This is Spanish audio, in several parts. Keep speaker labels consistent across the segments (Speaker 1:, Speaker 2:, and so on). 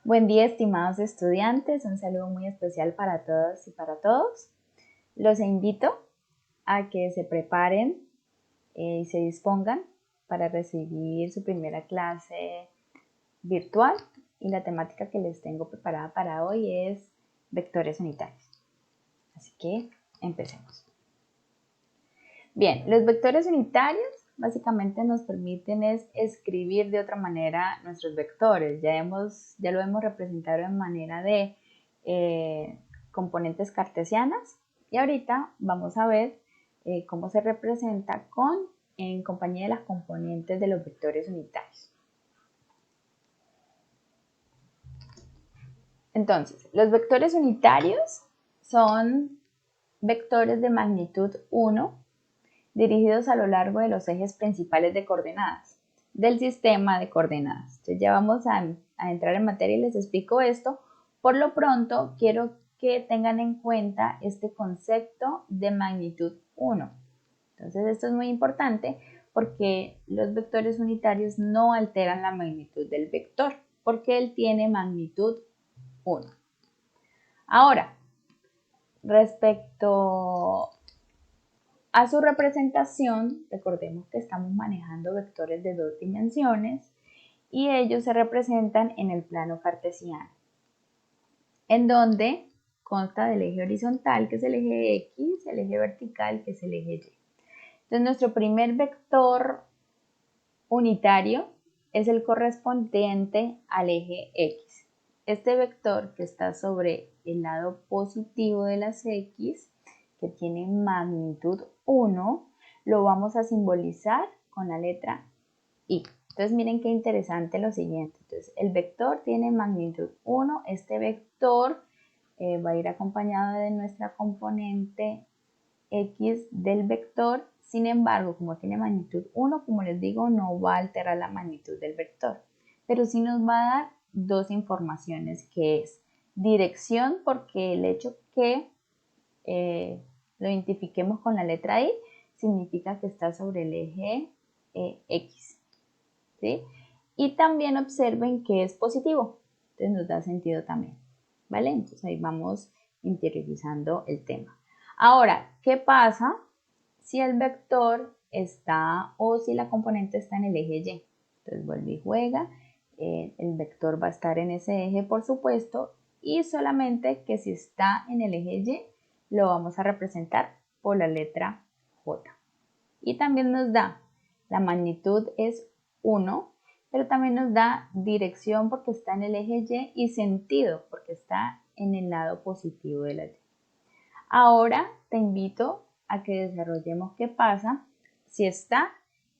Speaker 1: Buen día, estimados estudiantes. Un saludo muy especial para todas y para todos. Los invito a que se preparen y se dispongan para recibir su primera clase virtual. Y la temática que les tengo preparada para hoy es vectores unitarios. Así que empecemos. Bien, los vectores unitarios básicamente nos permiten escribir de otra manera nuestros vectores. Ya lo hemos representado en manera de componentes cartesianas y ahorita vamos a ver cómo se representa en compañía de las componentes de los vectores unitarios. Entonces, los vectores unitarios son vectores de magnitud 1 dirigidos a lo largo de los ejes principales de coordenadas del sistema de coordenadas. Entonces ya vamos a entrar en materia y les explico esto. Por lo pronto, quiero que tengan en cuenta este concepto de magnitud 1. Entonces esto es muy importante porque los vectores unitarios no alteran la magnitud del vector porque él tiene magnitud 1. Ahora, respecto a su representación, recordemos que estamos manejando vectores de 2 dimensiones y ellos se representan en el plano cartesiano, en donde consta del eje horizontal, que es el eje X, el eje vertical, que es el eje Y. Entonces, nuestro primer vector unitario es el correspondiente al eje X. Este vector que está sobre el lado positivo de las X, que tiene magnitud 1, lo vamos a simbolizar con la letra Y. Entonces miren qué interesante lo siguiente. Entonces el vector tiene magnitud 1. Este vector va a ir acompañado de nuestra componente X del vector. Sin embargo, como tiene magnitud 1, como les digo, no va a alterar la magnitud del vector. Pero sí nos va a dar dos informaciones, que es dirección, porque el hecho que lo identifiquemos con la letra I significa que está sobre el eje X. ¿Sí? Y también observen que es positivo, entonces nos da sentido también, ¿vale? Entonces ahí vamos interiorizando el tema. Ahora, ¿qué pasa si el vector está o si la componente está en el eje Y? Entonces vuelve y juega, el vector va a estar en ese eje, por supuesto, y solamente que si está en el eje Y, lo vamos a representar por la letra J. Y también nos da, la magnitud es 1, pero también nos da dirección porque está en el eje Y y sentido porque está en el lado positivo de la Y. Ahora te invito a que desarrollemos qué pasa si está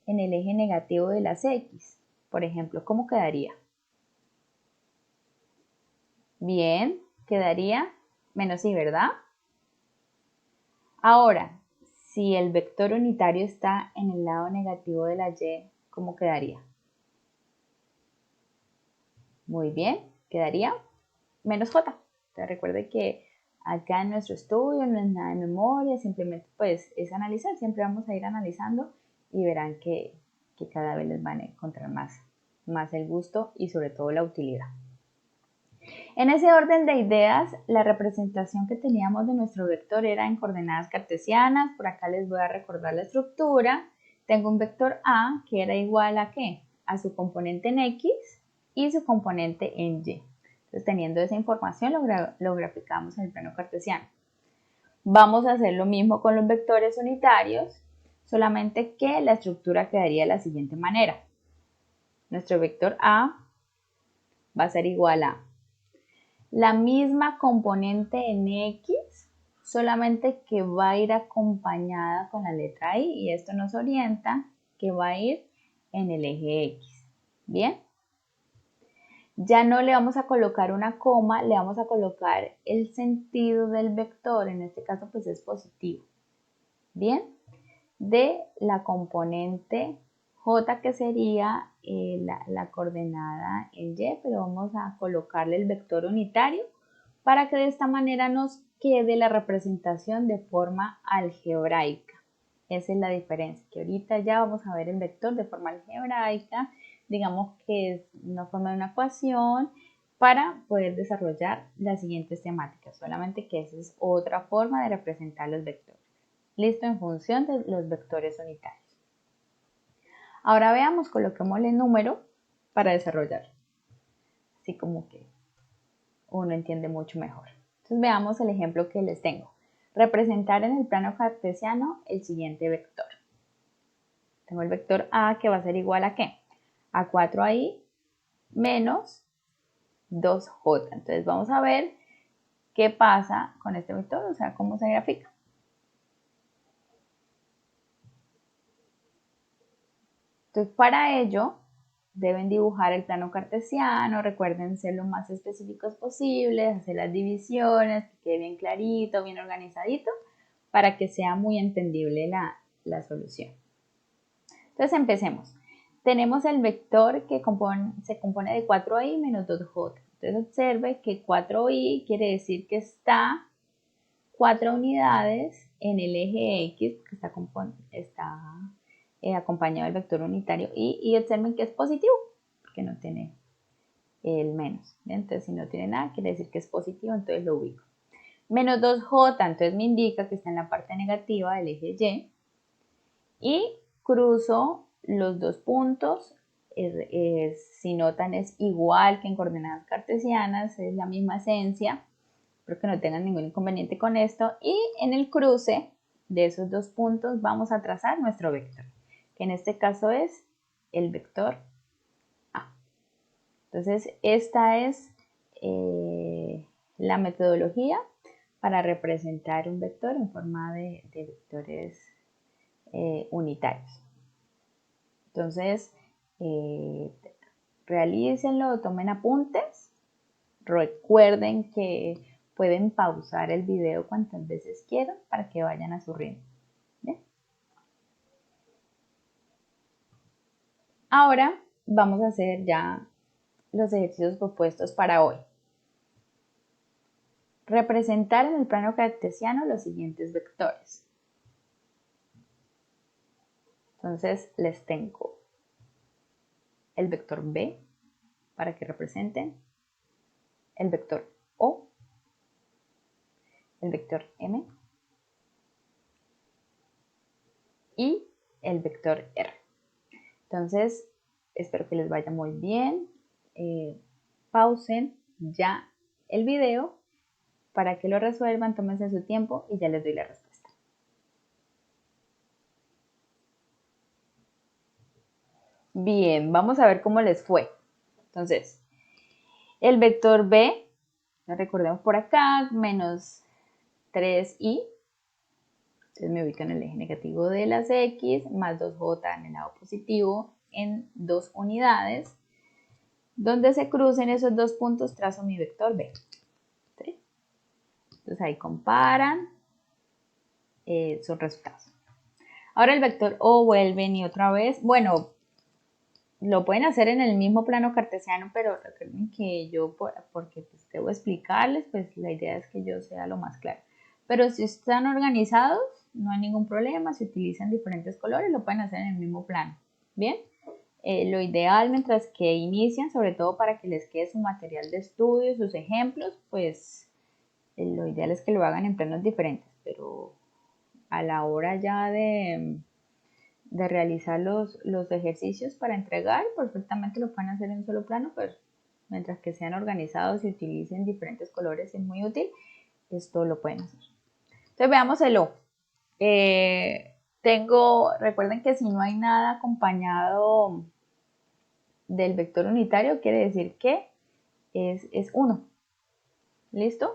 Speaker 1: en el eje negativo de las X. Por ejemplo, ¿cómo quedaría? Bien, quedaría menos I, ¿verdad? Ahora, si el vector unitario está en el lado negativo de la Y, ¿cómo quedaría? Muy bien, quedaría menos J. Entonces recuerde que acá en nuestro estudio no es nada de memoria, simplemente pues es analizar, siempre vamos a ir analizando y verán que cada vez les van a encontrar más el gusto y sobre todo la utilidad. En ese orden de ideas, la representación que teníamos de nuestro vector era en coordenadas cartesianas. Por acá les voy a recordar la estructura. Tengo un vector A que era igual a ¿qué? A su componente en X y su componente en Y. Entonces, teniendo esa información, lo graficamos en el plano cartesiano. Vamos a hacer lo mismo con los vectores unitarios, solamente que la estructura quedaría de la siguiente manera. Nuestro vector A va a ser igual a la misma componente en X, solamente que va a ir acompañada con la letra I y esto nos orienta que va a ir en el eje X. Bien, ya no le vamos a colocar una coma, le vamos a colocar el sentido del vector, en este caso pues es positivo. Bien, de la componente J, que sería la coordenada en Y, pero vamos a colocarle el vector unitario para que de esta manera nos quede la representación de forma algebraica. Esa es la diferencia, que ahorita ya vamos a ver el vector de forma algebraica, digamos que es una forma de una ecuación para poder desarrollar las siguientes temáticas, solamente que esa es otra forma de representar los vectores. Listo, en función de los vectores unitarios. Ahora veamos, coloquémosle número para desarrollar, así como que uno entiende mucho mejor. Entonces veamos el ejemplo que les tengo. Representar en el plano cartesiano el siguiente vector. Tengo el vector A que va a ser igual a ¿qué? A 4i menos 2j. Entonces vamos a ver qué pasa con este vector, o sea, cómo se grafica. Entonces para ello deben dibujar el plano cartesiano, recuerden ser lo más específicos posibles, hacer las divisiones, que quede bien clarito, bien organizadito, para que sea muy entendible la solución. Entonces empecemos. Tenemos el vector que se compone de 4i menos 2j. Entonces observe que 4i quiere decir que está 4 unidades en el eje X, que está acompañado del vector unitario y observen que es positivo, porque no tiene el menos. ¿Bien? Entonces si no tiene nada, quiere decir que es positivo, entonces lo ubico. Menos 2j, entonces me indica que está en la parte negativa del eje Y. Y cruzo los dos puntos, si notan es igual que en coordenadas cartesianas, es la misma esencia, espero que no tengan ningún inconveniente con esto, y en el cruce de esos dos puntos vamos a trazar nuestro vector, que en este caso es el vector A. Entonces esta es la metodología para representar un vector en forma de vectores unitarios. Entonces, realícenlo, tomen apuntes, recuerden que pueden pausar el video cuantas veces quieran para que vayan a su ritmo. ¿Bien? Ahora vamos a hacer ya los ejercicios propuestos para hoy. Representar en el plano cartesiano los siguientes vectores. Entonces les tengo el vector B para que representen, el vector O, el vector M y el vector R. Entonces, espero que les vaya muy bien. Pausen ya el video para que lo resuelvan, tómense su tiempo y ya les doy la respuesta. Bien, vamos a ver cómo les fue. Entonces, el vector B, lo recordemos por acá, menos 3i. Entonces me ubico en el eje negativo de las X, más 2J en el lado positivo en 2 unidades. Donde se crucen esos dos puntos, trazo mi vector B. ¿Sí? Entonces ahí comparan sus resultados. Ahora el vector O vuelven y otra vez, bueno, lo pueden hacer en el mismo plano cartesiano, pero recuerden que yo, porque pues debo explicarles, pues la idea es que yo sea lo más claro. Pero si están organizados, no hay ningún problema, si utilizan diferentes colores, lo pueden hacer en el mismo plano. ¿Bien? Lo ideal mientras que inician, sobre todo para que les quede su material de estudio, sus ejemplos, pues lo ideal es que lo hagan en planos diferentes, pero a la hora ya de realizar los ejercicios para entregar, perfectamente lo pueden hacer en un solo plano, pero mientras que sean organizados y utilicen diferentes colores es muy útil, esto lo pueden hacer. Entonces veamos el O. Recuerden que si no hay nada acompañado del vector unitario, quiere decir que es 1. ¿Listo?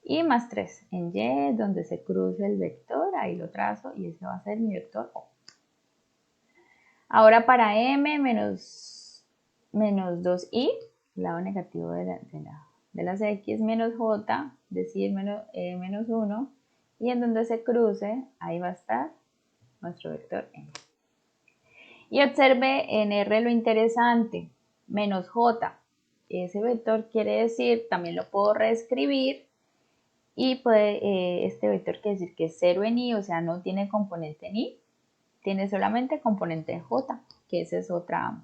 Speaker 1: Y más 3 en Y, donde se cruce el vector, ahí lo trazo y ese va a ser mi vector O. Ahora para M menos 2i, lado negativo de las X, menos J, decir menos 1, y en donde se cruce, ahí va a estar nuestro vector M. Y observe en R lo interesante, menos J. Ese vector quiere decir, también lo puedo reescribir, y este vector quiere decir que es 0 en I, o sea, no tiene componente en I, tiene solamente componente en J, que ese es otro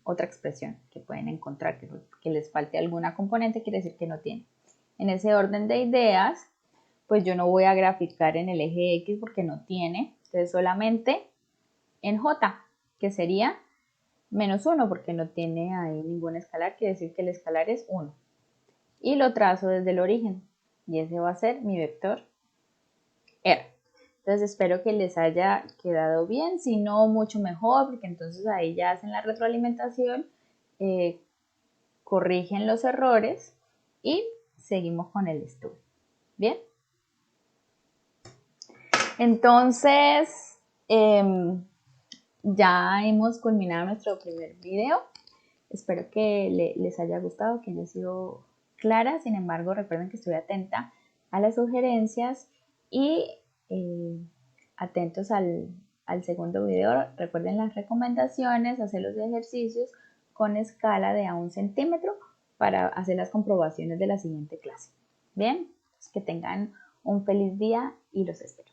Speaker 1: otra expresión que pueden encontrar, que les falte alguna componente, quiere decir que no tiene. En ese orden de ideas, pues yo no voy a graficar en el eje X porque no tiene, entonces solamente en J, que sería -1 porque no tiene ahí ningún escalar, quiere decir que el escalar es 1. Y lo trazo desde el origen y ese va a ser mi vector R. Entonces espero que les haya quedado bien, si no mucho mejor, porque entonces ahí ya hacen la retroalimentación, corrigen los errores y seguimos con el estudio. Bien, entonces ya hemos culminado nuestro primer video. Espero que les haya gustado, que haya sido clara. Sin embargo, recuerden que estoy atenta a las sugerencias y atentos al segundo video. Recuerden las recomendaciones, hacer los ejercicios con escala de a 1 centímetro para hacer las comprobaciones de la siguiente clase. Bien, que tengan un feliz día y los espero.